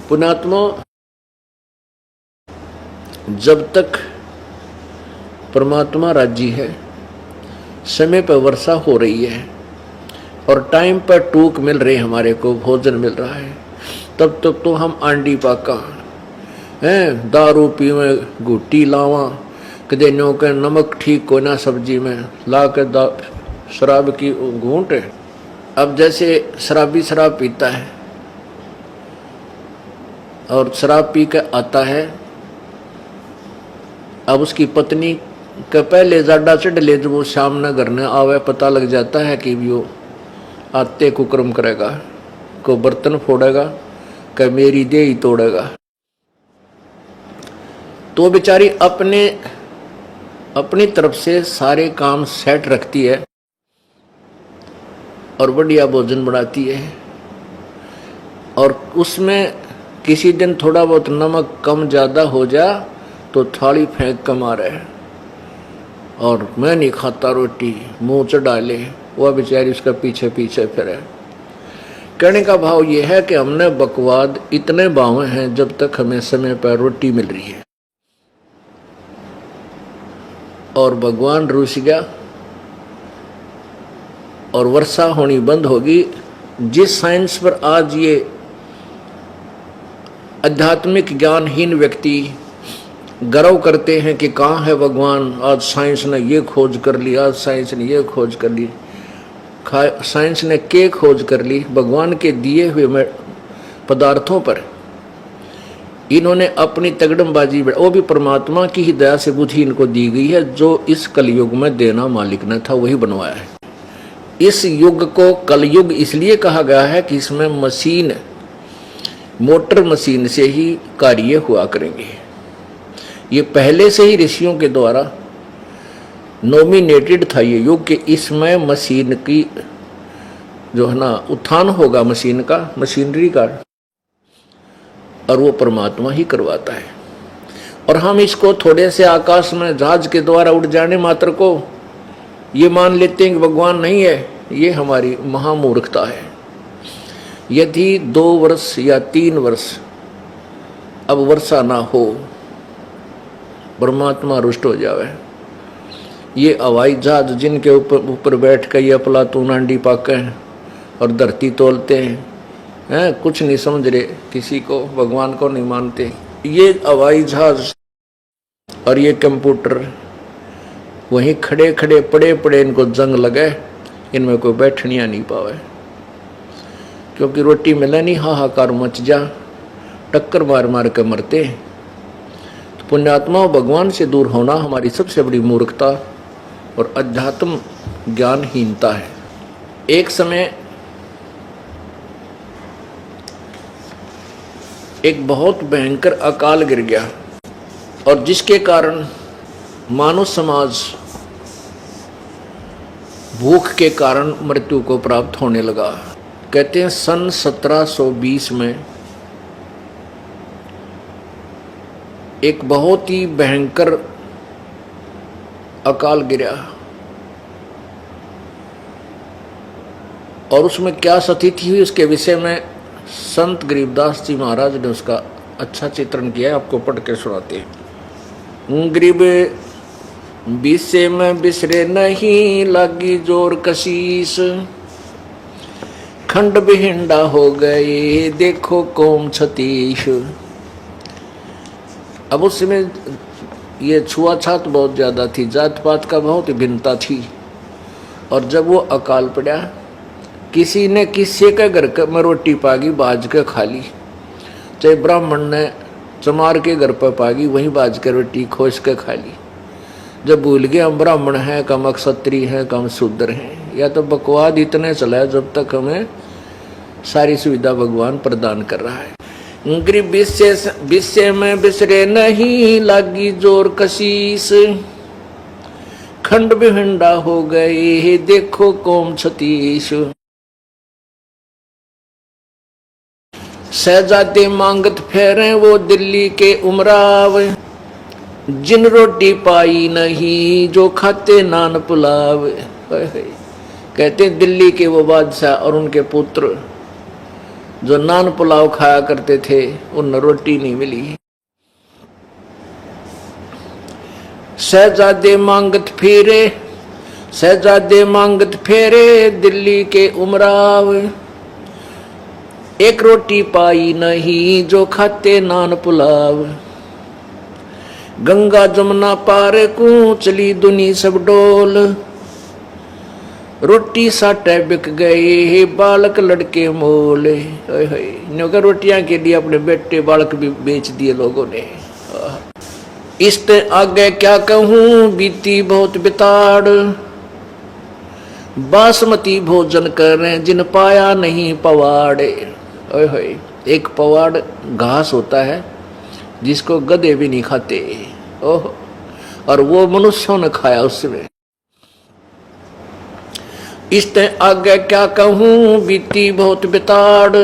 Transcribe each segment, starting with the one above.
पुण्यात्मा, जब तक परमात्मा राजी है, समय पर वर्षा हो रही है और टाइम पर टूक मिल रही, हमारे को भोजन मिल रहा है, तब तक तो हम आंडी पाका हैं, दारू पीवे, गुट्टी लावा, कदे नो के नमक ठीक को ना सब्जी में ला के शराब की घूंट। अब जैसे शराबी शराब पीता है और शराब पी के आता है, अब उसकी पत्नी के पहले जाडा चढ़ ले, जब वो शाम न घर न आवे, पता लग जाता है कि वो आते कुकर्म करेगा, को बर्तन फोड़ेगा, कि मेरी देह ही तोड़ेगा। तो बेचारी अपनी तरफ से सारे काम सेट रखती है और बढ़िया भोजन बनाती है, और उसमें किसी दिन थोड़ा बहुत नमक कम ज़्यादा हो जा तो थाली फेंक कर मारे और मैं नहीं खाता रोटी, मुंह चढ़ा ले, वह बेचारी उसका पीछे पीछे फिरे। कहने का भाव यह है कि हमने बकवाद इतने बावे हैं जब तक हमें समय पर रोटी मिल रही है, और भगवान रूस गया और वर्षा होनी बंद होगी। जिस साइंस पर आज ये आध्यात्मिक ज्ञानहीन व्यक्ति गर्व करते हैं कि कहाँ है भगवान, आज साइंस ने ये खोज कर ली, आज साइंस ने ये खोज कर ली, साइंस ने क्या खोज कर ली, भगवान के दिए हुए पदार्थों पर इन्होंने अपनी तगड़मबाजी, वो भी परमात्मा की ही दया से बुद्धि इनको दी गई है, जो इस कलयुग में देना मालिक ने था वही बनवाया है। इस युग को कलयुग इसलिए कहा गया है कि इसमें मशीन, मोटर मशीन से ही कार्य हुआ करेंगे। ये पहले से ही ऋषियों के द्वारा नॉमिनेटेड था ये युग कि इसमें मशीन की जो है ना उत्थान होगा, मशीन का, मशीनरी का, और वो परमात्मा ही करवाता है। और हम इसको थोड़े से आकाश में जहाज के द्वारा उड़ जाने मात्र को ये मान लेते हैं कि भगवान नहीं है, ये हमारी महामूर्खता है। यदि 2 वर्ष या 3 वर्ष अब वर्षा ना हो, परमात्मा रुष्ट हो जावे, ये हवाई जहाज जिनके ऊपर बैठ कर ये प्लातून आंडी पाके और धरती तोलते हैं, कुछ नहीं समझ रहे, किसी को भगवान को नहीं मानते। ये हवाई जहाज और ये कंप्यूटर वहीं खड़े खड़े पड़े पड़े इनको जंग लगे, इनमें कोई बैठनिया नहीं पावे, क्योंकि रोटी मिले नहीं, हाहाकार मच जा, टक्कर मार मार के मरते। तो पुण्यात्मा, भगवान से दूर होना हमारी सबसे बड़ी मूर्खता और अध्यात्म ज्ञानहीनता है। एक समय एक बहुत भयंकर अकाल गिर गया और जिसके कारण मानव समाज भूख के कारण मृत्यु को प्राप्त होने लगा। कहते हैं सन 1720 में एक बहुत ही भयंकर अकाल गिरा, और उसमें क्या स्थिति हुई उसके विषय में संत गरीबदास जी महाराज ने उसका अच्छा चित्रण किया है, आपको पढ़ के सुनाते हैं। गरीब विषय में बिसरे नहीं, लागी जोर कशीस, खंड बिहिंडा हो गए, देखो कौम छतीश। अब उसमें ये छुआछात बहुत ज़्यादा थी, जात पात का बहुत भिन्नता थी, और जब वो अकाल पड़ा, किसी ने किसी के घर में रोटी पागी बाज के खा ली, चाहे ब्राह्मण ने चमार के घर पर पागी वहीं बाज के रोटी खोज के खा ली। जब भूल गए हम ब्राह्मण हैं, कम क्षत्रिय हैं, कम शूद्र हैं, या तो बकवाद इतने चला है जब तक हमें सारी सुविधा भगवान प्रदान कर रहा है। गरीब विषय में बिसरे नहीं, लागी जोर कशीस, खंड बिहिंडा हो गए, देखो कौम छतीश। शहजादे मांगत फेरे वो दिल्ली के उमराव, जिन रोटी पाई नहीं जो खाते नान पुलाव। कहते दिल्ली के वो बादशाह और उनके पुत्र जो नान पुलाव खाया करते थे उन रोटी नहीं मिली। शहजादे मांगत फेरे, शहजादे मांगत फेरे दिल्ली के उमराव, एक रोटी पाई नहीं जो खाते नान पुलाव। गंगा जमुना पार को चली दुनी सब डोल, रोटी साटे बिक गए बालक लड़के मोल। नौकर रोटियां के लिए अपने बेटे बालक भी बेच दिए लोगों ने। इसते आगे क्या कहूं बीती बहुत बिताड़, बासमती भोजन करें जिन पाया नहीं पवाड़े। एक पवाड़ घास होता है जिसको गधे भी नहीं खाते, ओह, और वो मनुष्यों ने खाया उसमें। इसते आगे क्या कहूं बीती बहुत बिताड़,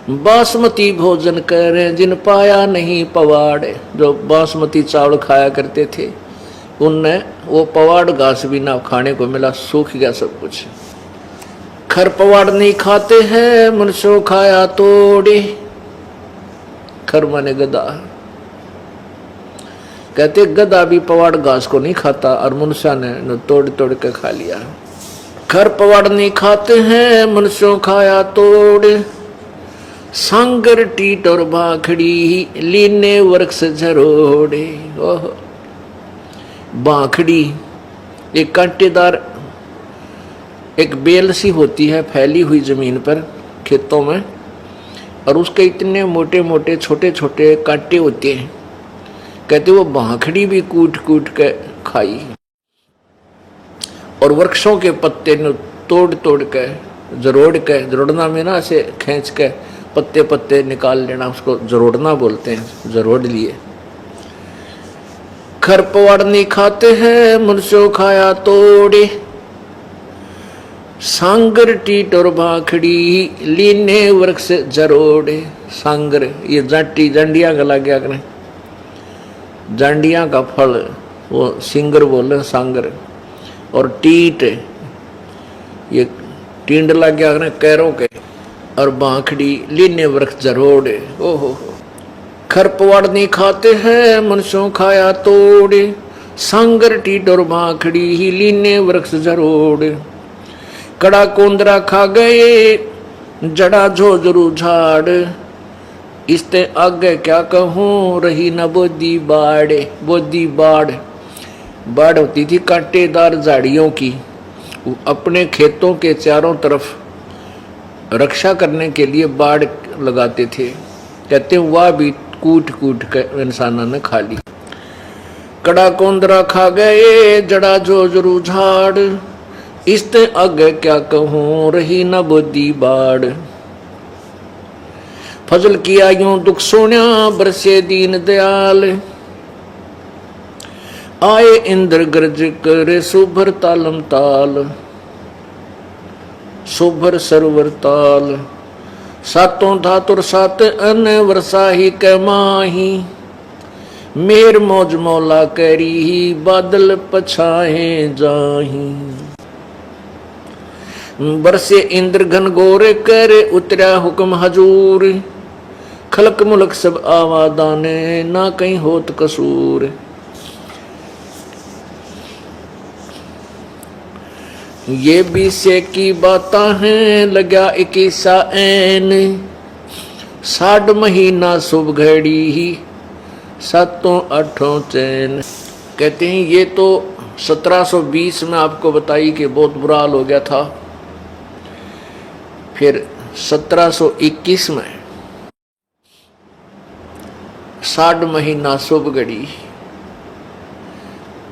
बासमती भोजन करें जिन पाया नहीं पवाड़। जो बासमती चावल खाया करते थे उनने वो पवाड़ घास भी ना खाने को मिला, सूख गया सब कुछ। खर पवाड़ नहीं खाते हैं मनुष्यों खाया तोड़े, खर माने गधा, कहते गधा भी पवाड़ घास को नहीं खाता और मनुष्य ने तोड़ तोड़ के खा लिया। खर पवाड़ नहीं खाते हैं मनुष्यों खाया तोड़े, सांगर टीट और भाखड़ी लीने वृक्ष झरोड़े। ओह, बाखड़ी एक कांटेदार एक बेल सी होती है फैली हुई जमीन पर खेतों में, और उसके इतने मोटे मोटे छोटे छोटे कांटे होते हैं। कहते वो बाखड़ी भी कूट कूट के खाई, और वृक्षों के पत्ते ने तोड़ तोड़ के जरोड़ के, जरोड़ना में ना ऐसे खींच के पत्ते पत्ते निकाल लेना, उसको जरोड़ना बोलते हैं, जरोड़ लिए। खर पवाड़ नहीं खाते हैं मनुष्यों खाया तोड़े, सांगर टीट और भाखड़ी लीने वृक्ष जरोड़े। सांगर ये जाटी जांडिया का लग गया करें, जांडिया का फल वो सिंगर बोले सांगर, और टीट ये टींड लग गया करें कैरों के, और बाखड़ी लीने वृक्ष जरोड़े। ओहो, खर पवाड़ नहीं खाते हैं मनुष्यों खाया तोड़े, सांगर टीट और बाखड़ी ही लीने वृक्ष जरोड़े। कड़ा कोंदरा खा गए जड़ा झोझरू झाड़, इसते आगे क्या कहूं रही न बोदी बाड़े। बोदी बाड़, बाड़ होती थी कांटेदार झाड़ियों की, अपने खेतों के चारों तरफ रक्षा करने के लिए बाड़ लगाते थे। कहते हैं वह भी कूट कूट कर इंसानों ने खा ली। कड़ा कोंदरा खा गए जड़ा झोझरू झाड़, इसते आगे क्या कहूं रही न बोदी बाड़। फजल किया यूं दुख सोन्या बरसे दीन दयाल, आए इंद्र गर्ज करे सुभर तालम ताल। सुभर सरवर ताल, सातों धातुर सात अन वर्षा ही के माही, मेर मौज मौला करी ही बादल पछाए जाही। बरसे इंद्र घन गोरे करे उतरा हुक्म हजूर, खलक मुलक सब आवादाने ना कहीं होत कसूर। ये भी से की बाता हैं लगा 21 ऐन, 60 महीना शुभ घड़ी ही सातों आठों चैन। कहते हैं ये तो 1720 में आपको बताई कि बहुत बुरा हाल हो गया था। फिर 1721 में 60 महीना शुभ घड़ी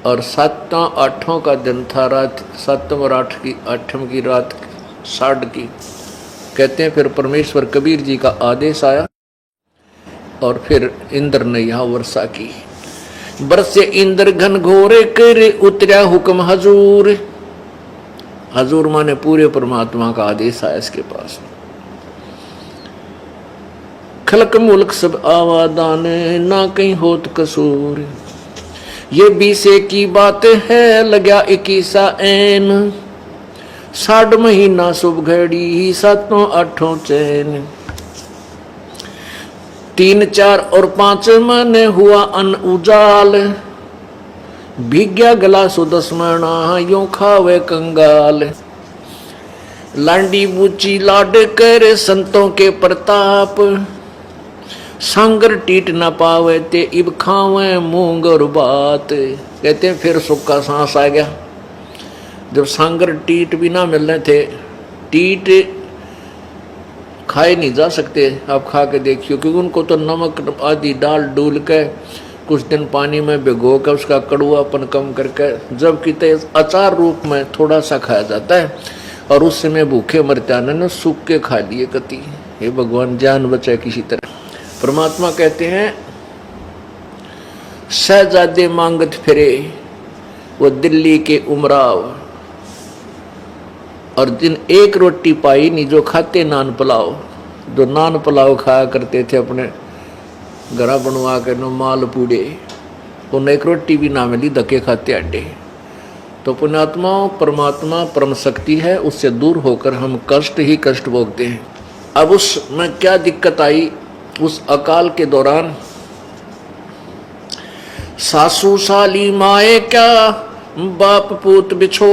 और 7-8 का दिन था, रात 7 और 8 की रात 60 की। कहते हैं फिर परमेश्वर कबीर जी का आदेश आया और फिर इंद्र ने यहाँ वर्षा की। बरसे इंद्र घन घोरे करे उतरा हुक्म हजूर। हजूर माने पूरे परमात्मा का आदेश आया इसके पास। खलक मुल्क सब आवादान ना कहीं होत कसूर। ये 20 की बात है लगा 21 ऐन, साठ महीना शुभ घड़ी सातों आठों चैन, 3 4 और 5 महीने हुआ अन उजाल, भीग्या गला सुदस्मणा यूं खावे कंगाल। लांडी बूची लाड कर संतों के प्रताप, सांगर टीट न पावे ते इब खावे मूंग और बात। कहते हैं फिर सुख का सांस आ गया, जब सांगर टीट भी ना मिलने थे। टीट खाए नहीं जा सकते, आप खा के देखियो, क्योंकि उनको तो नमक आदि डाल डूल के कुछ दिन पानी में भिगो कर उसका कड़ुआपन कम करके जब किते अचार रूप में थोड़ा सा खाया जाता है, और उस समय भूखे मरते ने सूख के खा लिए कति। हे भगवान जान बचाए किसी तरह। परमात्मा कहते हैं शहजादे मांगत फिरे वो दिल्ली के उमराव, और जिन एक रोटी पाई नहीं जो खाते नान पुलाव। जो नान पुलाव खाया करते थे अपने घरा बनवा के नो माल पूड़े, उन्हें एक रोटी भी ना मिली, धक्के खाते अड्डे। तो पुण्यात्माओं, परमात्मा परम शक्ति है, उससे दूर होकर हम कष्ट ही कष्ट भोगते हैं। अब उसमें क्या दिक्कत आई उस अकाल के दौरान? सासू साली माए क्या बाप पूत बिछो,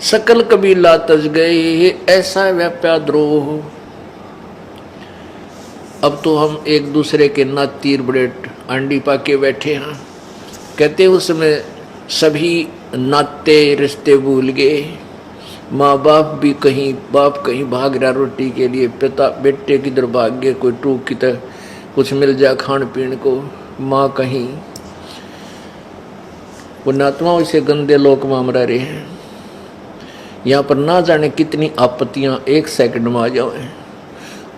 सकल कबीला तज गए ऐसा व्याप्या द्रोह। अब तो हम एक दूसरे के नातीर बड़े अंडी पाके बैठे हैं। कहते उसमें सभी नाते रिश्ते भूल गए, माँ बाप भी कहीं, बाप कहीं भाग रहा रोटी के लिए, पिता बेटे किधर भाग गए, कोई टूक की तरह कुछ मिल जाए खान पीने को, माँ कहीं। पुण्यात्मा इसे गंदे लोक में हम रह रहे हैं। यहाँ पर ना जाने कितनी आपत्तियाँ एक सेकंड में आ जाए,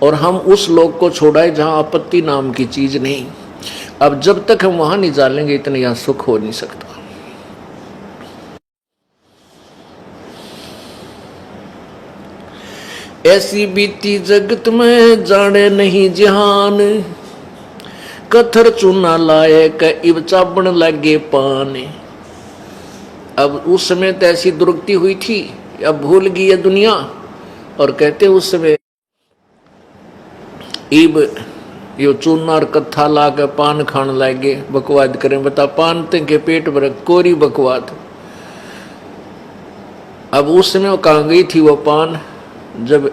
और हम उस लोक को छोड़ाए जहाँ आपत्ति नाम की चीज नहीं। अब जब तक हम वहां नहीं जानेंगे इतना यहाँ सुख हो नहीं सकता। ऐसी बीती जगत में जाने नहीं जहान, कथर चूना लाए क इब चाबण लगे पान। अब उस समय तो ऐसी दुर्गति हुई थी, अब भूल गई है दुनिया। और कहते उस समय इब यो चूना और कत्था ला के पान खान लागे, बकवाद करें। बता पान के पेट भर कोरी बकवाद। अब उस समय वो कहाँ गई थी वो पान, जब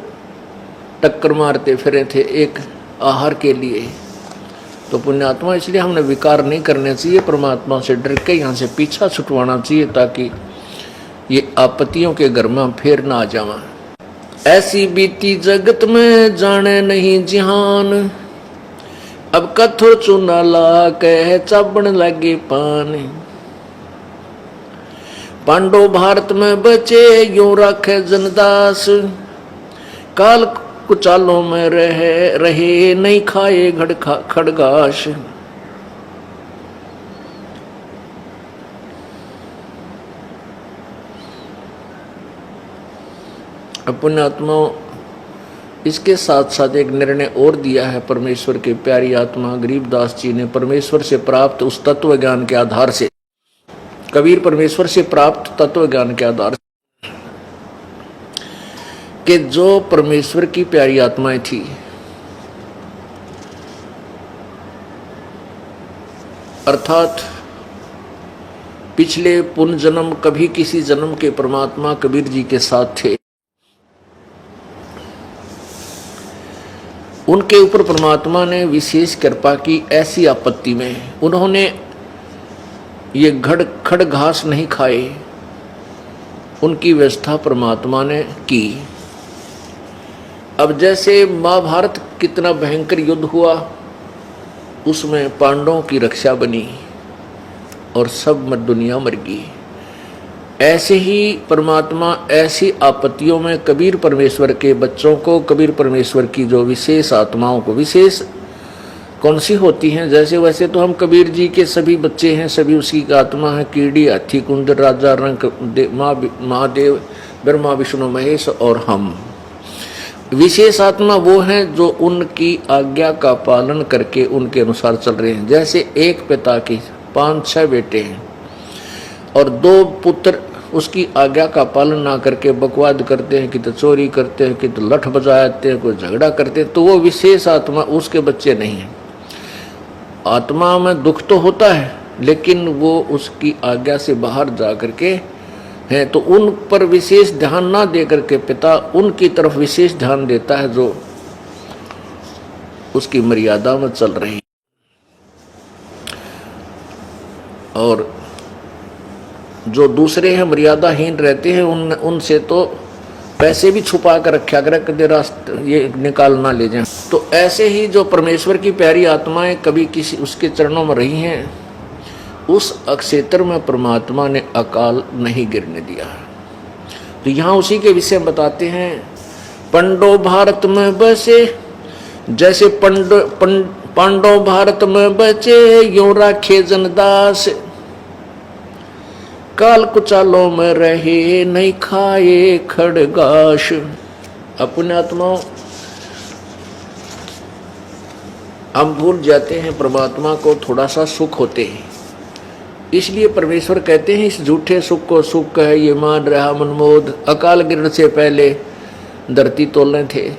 टक्कर मारते फिरे थे एक आहार के लिए। तो पुण्यात्मा इसलिए हमने विकार नहीं करने चाहिए, परमात्मा से डर के यहाँ से पीछा छुटवाना चाहिए, ताकि ये आपत्तियों के घर में फिर ना आ जावा। ऐसी बीती जगत में जाने नहीं जिहान, अब कथो चूना ला कह चाबण लगे पान। पांडव भारत में बचे यूं रखे जनदास, काल कुचालों में रहे नहीं खाए खड़गाश। अपने आत्माओं, इसके साथ साथ एक निर्णय और दिया है परमेश्वर के प्यारी आत्मा गरीबदास जी ने, परमेश्वर से प्राप्त उस तत्व ज्ञान के आधार से। कबीर परमेश्वर से प्राप्त तत्व ज्ञान के आधार से कि जो परमेश्वर की प्यारी आत्माएं थी, अर्थात पिछले पुण्य जन्म कभी किसी जन्म के परमात्मा कबीर जी के साथ थे, उनके ऊपर परमात्मा ने विशेष कृपा की। ऐसी आपत्ति में उन्होंने ये खड़ घास नहीं खाए, उनकी व्यवस्था परमात्मा ने की। अब जैसे महाभारत कितना भयंकर युद्ध हुआ, उसमें पांडवों की रक्षा बनी और सब दुनिया मर गई। ऐसे ही परमात्मा ऐसी आपत्तियों में कबीर परमेश्वर के बच्चों को, कबीर परमेश्वर की जो विशेष आत्माओं को, विशेष कौन सी होती हैं, जैसे वैसे तो हम कबीर जी के सभी बच्चे हैं, सभी उसकी आत्मा है। कीड़ी, हाथी, कुंदर, राजा, रंग, महादेव, ब्रह्मा, विष्णु, महेश और हम। विशेष आत्मा वो हैं जो उनकी आज्ञा का पालन करके उनके अनुसार चल रहे हैं। जैसे एक पिता के 5-6 बेटे हैं और 2 पुत्र उसकी आज्ञा का पालन ना करके बकवाद करते हैं, कि तो चोरी करते हैं, कि तो लठ बजाते हैं, कोई झगड़ा करते हैं, तो वो विशेष आत्मा उसके बच्चे नहीं हैं। आत्मा में दुख तो होता है, लेकिन वो उसकी आज्ञा से बाहर जा करके है, तो उन पर विशेष ध्यान ना दे करके पिता उनकी तरफ विशेष ध्यान देता है जो उसकी मर्यादा में चल रही। और जो दूसरे हैं मर्यादाहीन रहते हैं, उनसे तो पैसे भी छुपा कर रखा करे, कदे रास्ते ये निकाल ना ले जाएं। तो ऐसे ही जो परमेश्वर की प्यारी आत्माएं कभी किसी उसके चरणों में रही हैं, उस क्षेत्र में परमात्मा ने अकाल नहीं गिरने दिया। तो यहाँ उसी के विषय में बताते हैं, पंडो भारत में बसे, जैसे पांडव भारत में बचे, यों राखे जनदास, काल कुचालों में रहे, नहीं खाए खड़गाश। अपने आत्माओं, हम भूल जाते हैं परमात्मा को थोड़ा सा सुख होते हैं, इसलिए परमेश्वर कहते हैं इस झूठे सुख को सुख है ये मान रहा मनमोद। अकाल गिरने से पहले धरती तोलने थे,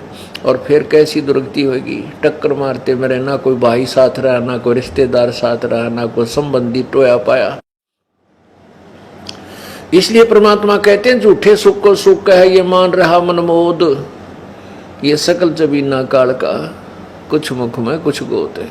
और फिर कैसी दुर्गति होगी, टक्कर मारते मेरे, ना कोई भाई साथ रहा, ना कोई रिश्तेदार साथ रहा, ना कोई संबंधी टोया पाया। इसलिए परमात्मा कहते हैं झूठे सुख को सुख है ये मान रहा मनमोद, ये सकल जबीना काल का, कुछ मुख में कुछ गोत है।